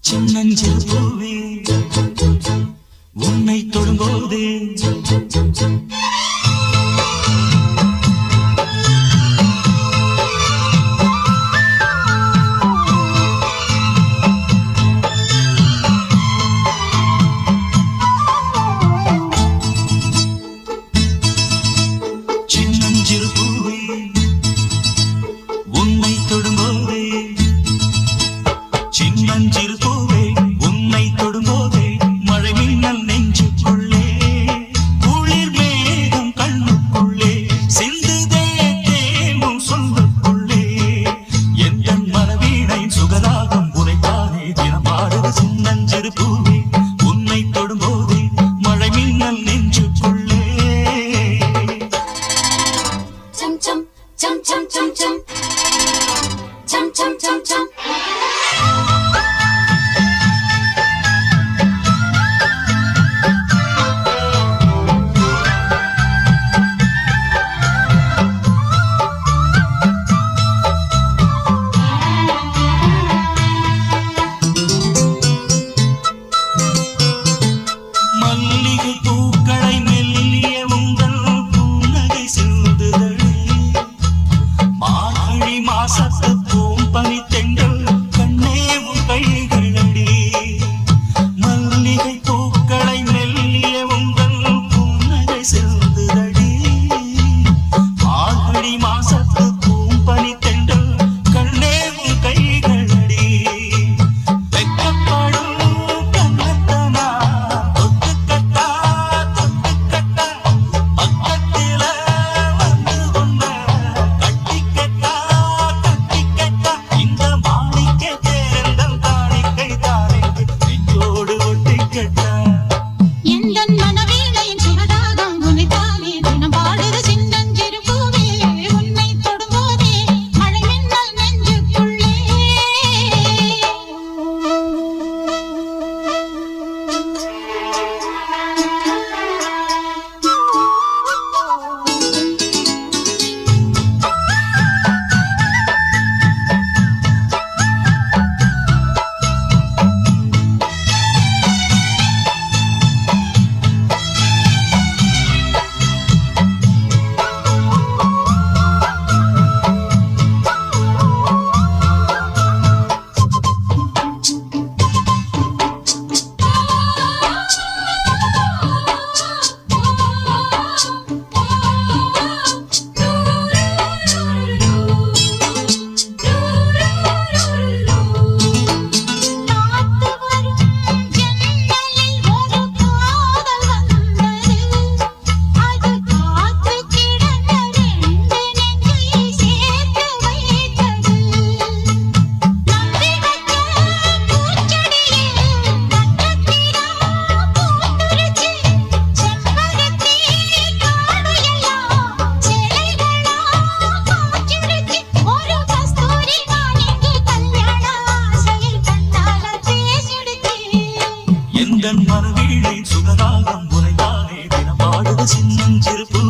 சின்னஞ்சிறு பூவே உன்னை தொடும்போதே சின்னஞ்சிறு பூவே உன்னை தொடும்போதே சின்னஞ்சிறு பூவே உன்னை தொடும்போதே மழை மின்னல் நெஞ்சுக்குள்ளே குளிர் மேகம் கண்ணுக்குள்ளே சிந்துதே தேமும் சொல்லுக்குள்ளே எந்த மனவீணை சுகராகம் உரைத்தானே தினம் பாடுது சின்னஞ்சிறு பூவே உன்னை தொடும்போதே மழை மின்னல் நெஞ்சுக்குள்ளே chum chum chum chum chum chum chum chum chum chum மல்லிகை பூக்களை மெல்லிய உங்கள் புன்னகை செல்லுதழி மார்கழி மாசத்து பூம்பனி தென்றல் கண்ணே உன் கைகளடி மல்லிகை பூக்களை மெல்லிய உங்கள் புன்னகை செல்லுதழி மார்கழி மாசத்து பூம்பனி தென்றல் கண்ணே உன் கைகளடி வெக்கப்படும் கண்ணத்தனா தொட்டுக்கட்டா தொட்டுக்கட்டா பக்கத்தில வந்து கொண்ட கட்டிக்கட்டா கட்டிக்கட்டா இந்த மாணிக்க தேர்ந்தல் காணிக்கை தாரைக்கு நெஞ்சோடு ஒட்டிக்கட்டா எந்தன் மனவீணையின் சுகராகம் உனைத்தானே தினம் பாடுது சின்னஞ்சிறு பூவே உன்னை தொடும்போதே மழை மின்னல் நெஞ்சுக்குள்ளே எந்தன் மனவீணை சுகராகம் உரைத்தானே தினம் பாடுது சின்னஞ்சிறு பூ